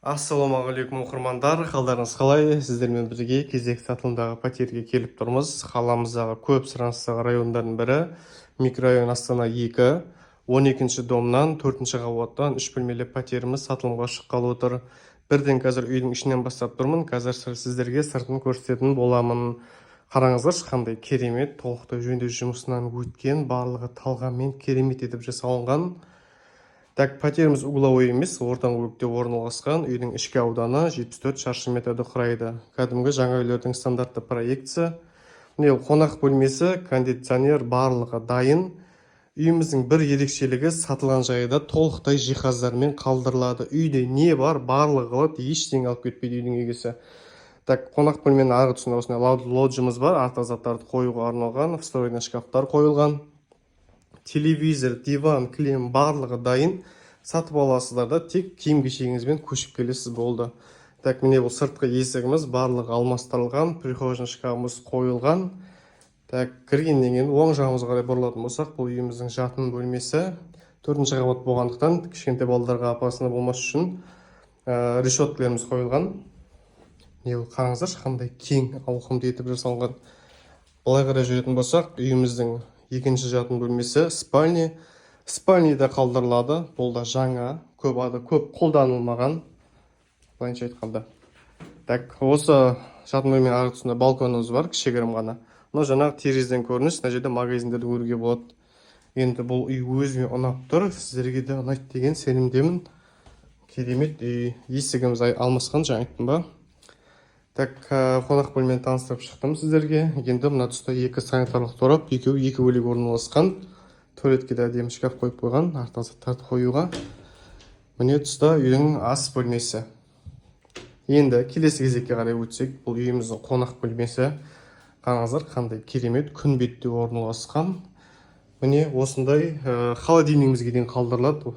Ассалаумағалейкум оқырмандар, қалдарыңыз қалай? Сіздермен бірге кезек сатылымдағы пәтерге келіп тұрмыз. Қаламыздағы көп сұраныстағы райондардың бірі микрорайон Астана 2, 12-ші домнан 4-ші қабаттан 3 бөлмелі пәтеріміз сатылымға шыққалы отыр. Бірден қазір үйдің ішінен бастап тұрмын. Қазір сіздерге сыртын көрсететін боламын. Қараңыздаршы, қандай керемет, толықтай жөндеу жұмысынан өткен, барлығы талғаммен керемет етіп жасалынған. Так, пәтеріміз угловой емес, ортаңғы бөлікте орналасқан. Үйдің ішкі ауданы 74 шаршы метрді құрайды. Кәдімгі жаңа үйлердің стандартты проекция. Міне қонақ бөлмесі, кондиционер барлығы дайын. Үйіміздің бір ерекшелігі сатылған жайда толықтай жиһаздармен қалдырылады. Үйде не бар, барлығы қалады, ештеңе алып кетпейді үйдің егесі. Так, қонақ бөлменің арғы тұсында осындай лоджимыз бар, артық заттарды қоюға арналған, встроенный шкафтар қойылған. Телевизор, диван, кілем барлығы дайын. Сатып аласыздар да тек киім-кешегіңізбен көшіп келесіз болды. Так, міне бұл сыртқы есігіміз барлығы алмастырылған, прихожный шкафымыз қойылған. Так, кіргеннен кейін оң жағымызға қарай бұрылатын болсақ, бұл үйіміздің жатын бөлмесі. 4-ші қабат болғандықтан кішкентай балаларға апасына болмас үшін решеткаларымыз қойылған. Не бұл қараңыздаршы, қандай кең ауқымды етіп жасалған. Былай қарай жүретін болсақ, үйіміздің екінші жатын бөлмесі спальня. Спальняда қалдырылады. Бұл да жаңа, көп қолданылмаған. Былайша айтқанда. Так, осы жатын бөлменің арғы тұсында балконымыз бар, кішігірім ғана. Мына жаңағы терезеден көрініс, мына жерде магазиндерді көруге болады. Енді бұл үй өзіме ұнап тұр, сіздерге де ұнайды деген сенімдемін. Керемет үй. Есігіміз алмасқан, жаңа айттым ба? Так, қонақ бөлмені таныстырып шықтым сіздерге. Енді мына тұста екі санитарлық торап, екі бөлек орналасқан. Туалетке де әдемі шкаф қойып қойған, артық заттарды қоюға. Міне тұста үйдің ас бөлмесі. Енді келесі кезекке қарай өтсек, бұл үйіміздің қонақ бөлмесі. Қараңыздар, қандай керемет, күн бетте орналасқан. Міне осындай холодильнигімізге дейін қалдырылады.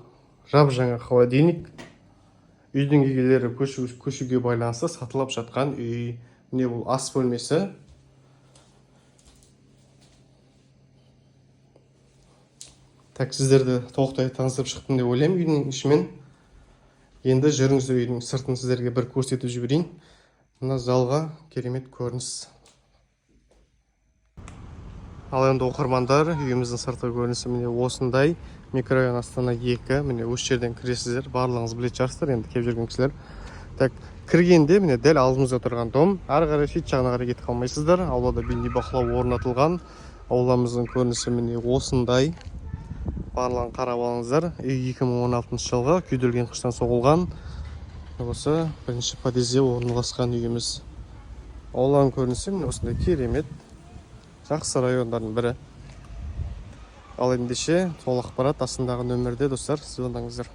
Жап-жаңа холодильник. Үйдің егелері көшуге байланысты сатылап жатқан үй. Міне бұл ас бөлмесі. Так, сіздерді толықтай таныстырып шықтым деп ойлаймын үйдің ішімен. Енді жүріңіздер үйдің сыртын сіздерге бір көрсетіп жіберейін. Мына залға керемет көрініс. Ал енді оқырмандар, үйіміздің сыртқы көрінісі міне осындай. Микрорайон Астана 2, міне осы жерден кіресіздер, барлығыңыз білетін шығарсыздар, енді келіп жүрген кісілер. Так, кіргенде міне дәл алдымызда тұрған дом, ары қарай шет жағына қарай кетіп қалмайсыздар. Аулада бейнебақылау орнатылған. Ауламыздың көрінісі міне осындай. Барлығын қарап алыңыздар. Үй 2016 жылғы күйдірілген қыштан соғылған. Осы бірінші подъезде орналасқан үйіміз. Ауланың көрінісі міне осындай керемет. Жақсы райондардың бірі. Ал ендеше толық ақпарат астындағы нөмірде достар, звондаңыздар.